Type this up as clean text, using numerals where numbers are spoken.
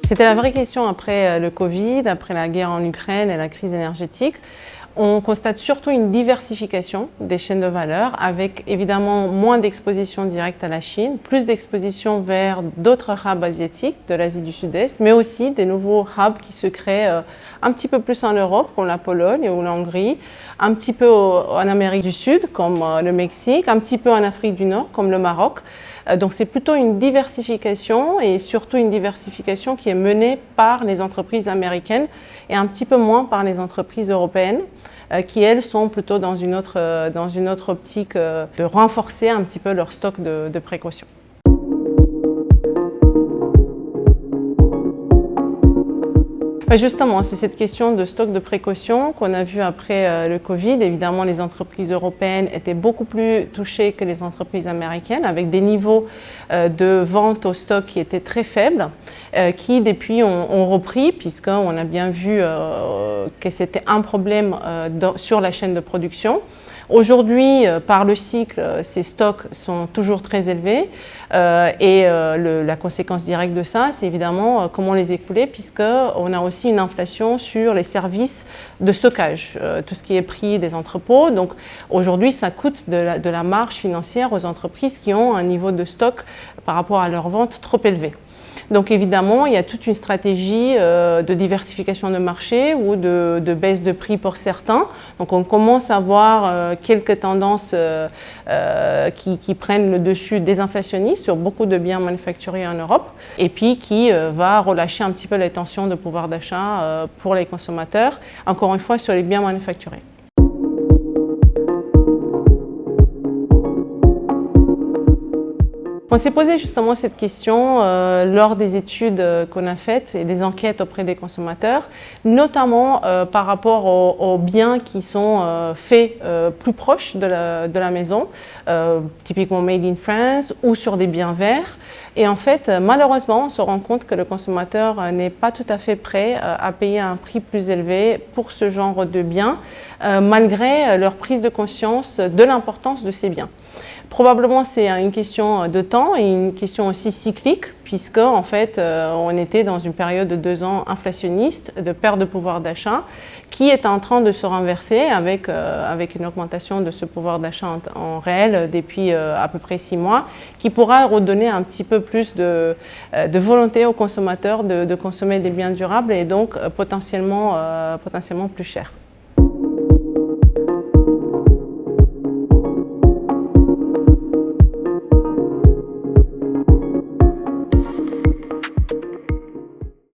C'était la vraie question après le Covid, après la guerre en Ukraine et la crise énergétique. On constate surtout une diversification des chaînes de valeur avec évidemment moins d'exposition directe à la Chine, plus d'exposition vers d'autres hubs asiatiques de l'Asie du Sud-Est, mais aussi des nouveaux hubs qui se créent un petit peu plus en Europe, comme la Pologne ou la Hongrie, un petit peu en Amérique du Sud, comme le Mexique, un petit peu en Afrique du Nord, comme le Maroc. Donc c'est plutôt une diversification et surtout une diversification qui est menée par les entreprises américaines et un petit peu moins par les entreprises européennes qui, elles, sont plutôt dans une autre optique de renforcer un petit peu leur stock de précaution. Justement, c'est cette question de stock de précaution qu'on a vu après le Covid. Évidemment, les entreprises européennes étaient beaucoup plus touchées que les entreprises américaines, avec des niveaux de vente au stock qui étaient très faibles, qui depuis ont repris, puisqu'on a bien vu que c'était un problème sur la chaîne de production. Aujourd'hui, par le cycle, ces stocks sont toujours très élevés et la conséquence directe de ça, c'est évidemment comment les écouler, puisqu'on a aussi une inflation sur les services de stockage, tout ce qui est prix des entrepôts. Donc aujourd'hui, ça coûte de la marge financière aux entreprises qui ont un niveau de stock par rapport à leur vente trop élevé. Donc évidemment, il y a toute une stratégie de diversification de marché ou de baisse de prix pour certains. Donc on commence à voir quelques tendances qui prennent le dessus désinflationnistes sur beaucoup de biens manufacturés en Europe et puis qui va relâcher un petit peu les tensions de pouvoir d'achat pour les consommateurs, encore une fois sur les biens manufacturés. On s'est posé justement cette question lors des études qu'on a faites et des enquêtes auprès des consommateurs, notamment par rapport aux biens qui sont faits plus proches de la maison, typiquement made in France ou sur des biens verts. Et en fait, malheureusement, on se rend compte que le consommateur n'est pas tout à fait prêt à payer un prix plus élevé pour ce genre de biens, malgré leur prise de conscience de l'importance de ces biens. Probablement, c'est une question de temps et une question aussi cyclique, puisque en fait, on était dans une période de 2 ans inflationniste, de perte de pouvoir d'achat, qui est en train de se renverser avec une augmentation de ce pouvoir d'achat en réel depuis à peu près 6 mois, qui pourra redonner un petit peu plus de volonté aux consommateurs de consommer des biens durables et donc potentiellement plus chers.